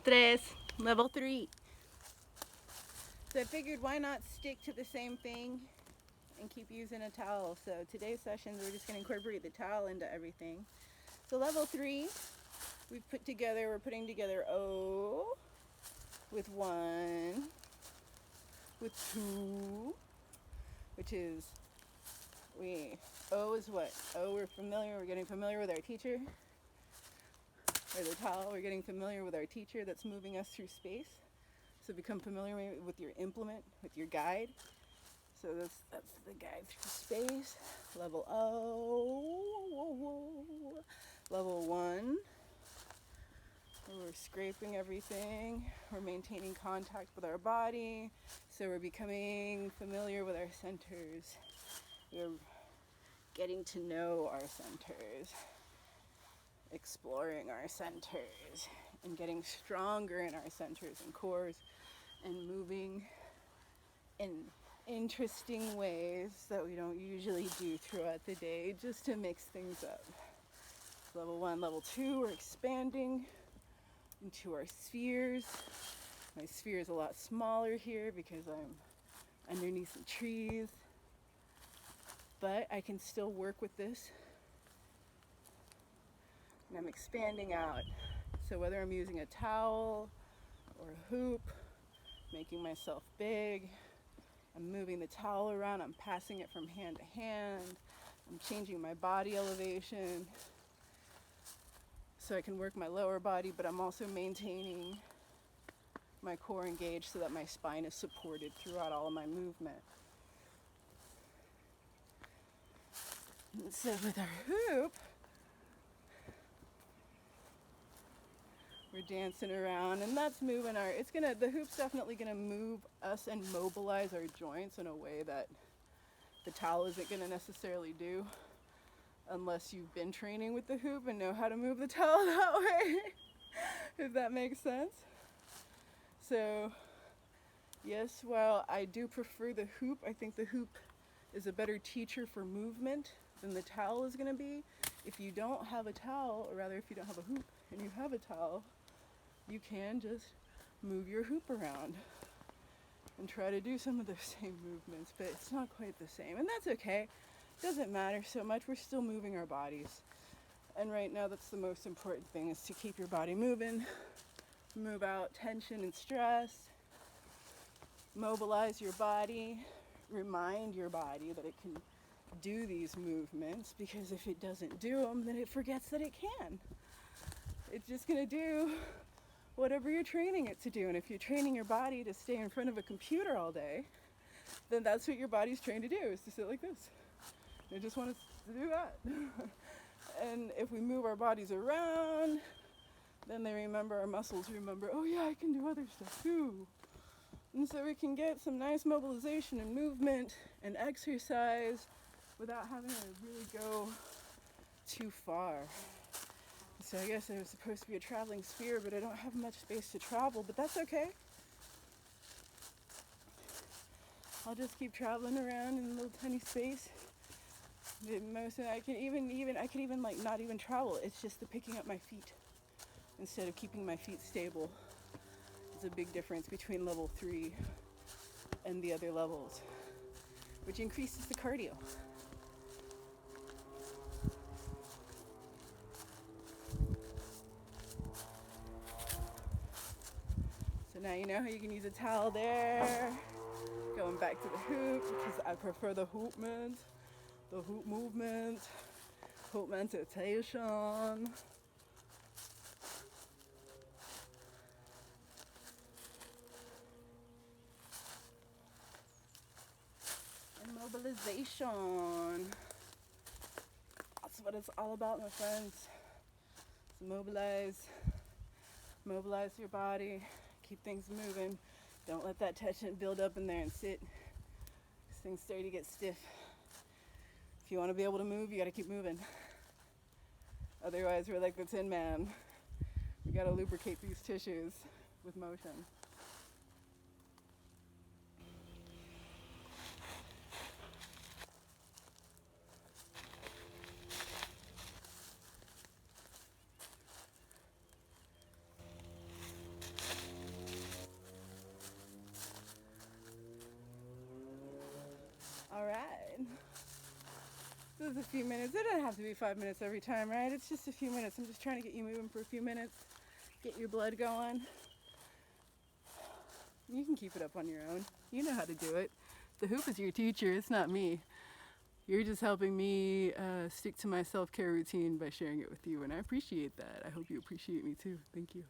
Tres, level 3. So I figured why not stick to the same thing and keep using a towel. So today's sessions, we're just going to incorporate the towel into everything. So level 3, we're putting together O with 1, with 2, which is, O is what? O, we're getting familiar with our teacher. Or the towel, we're getting familiar with our teacher that's moving us through space. So become familiar with your implement, with your guide. So that's the guide through space. Level O. Level 1. We're scraping everything. We're maintaining contact with our body. So we're becoming familiar with our centers. We're getting to know our centers. Exploring our centers. And getting stronger in our centers and cores. And moving in interesting ways that we don't usually do throughout the day, just to mix things up. Level 1, level 2, we're expanding into our spheres. My sphere is a lot smaller here because I'm underneath some trees, but I can still work with this. And I'm expanding out. So whether I'm using a towel or a hoop, making myself big, I'm moving the towel around, I'm passing it from hand to hand, I'm changing my body elevation so I can work my lower body, but I'm also maintaining my core engaged so that my spine is supported throughout all of my movement. And so with our hoop, we're dancing around, and that's moving the hoop's definitely gonna move us and mobilize our joints in a way that the towel isn't gonna necessarily do, unless you've been training with the hoop and know how to move the towel that way, if that makes sense. So yes, while I do prefer the hoop, I think the hoop is a better teacher for movement than the towel is gonna be. If you don't have a towel, or rather if you don't have a hoop and you have a towel, you can just move your hoop around and try to do some of those same movements, but it's not quite the same, and that's okay. It doesn't matter so much. We're still moving our bodies, and right now that's the most important thing, is to keep your body moving, move out tension and stress, mobilize your body, remind your body that it can do these movements, because if it doesn't do them, then it forgets that it can. It's just gonna do whatever you're training it to do. And if you're training your body to stay in front of a computer all day, then that's what your body's trained to do, is to sit like this. They just want us to do that. And if we move our bodies around, then our muscles remember, oh yeah, I can do other stuff too. And so we can get some nice mobilization and movement and exercise without having to really go too far. So I guess it was supposed to be a traveling sphere, but I don't have much space to travel, but that's okay. I'll just keep traveling around in a little tiny space. I can even like not even travel. It's just the picking up my feet instead of keeping my feet stable. It's a big difference between level 3 and the other levels, which increases the cardio. So now you know how you can use a towel there. Going back to the hoop, because I prefer the hoop movement, hoop meditation. And mobilization. That's what it's all about, my friends. So mobilize your body, keep things moving. Don't let that tension build up in there and sit, because things start to get stiff. If you want to be able to move, you got to keep moving. Otherwise, we're like the Tin Man. We got to lubricate these tissues with motion. This is a few minutes. It doesn't have to be 5 minutes every time, right? It's just a few minutes. I'm just trying to get you moving for a few minutes, get your blood going. You can keep it up on your own. You know how to do it. The hoop is your teacher, it's not me. You're just helping me stick to my self-care routine by sharing it with you, and I appreciate that. I hope you appreciate me too. Thank you.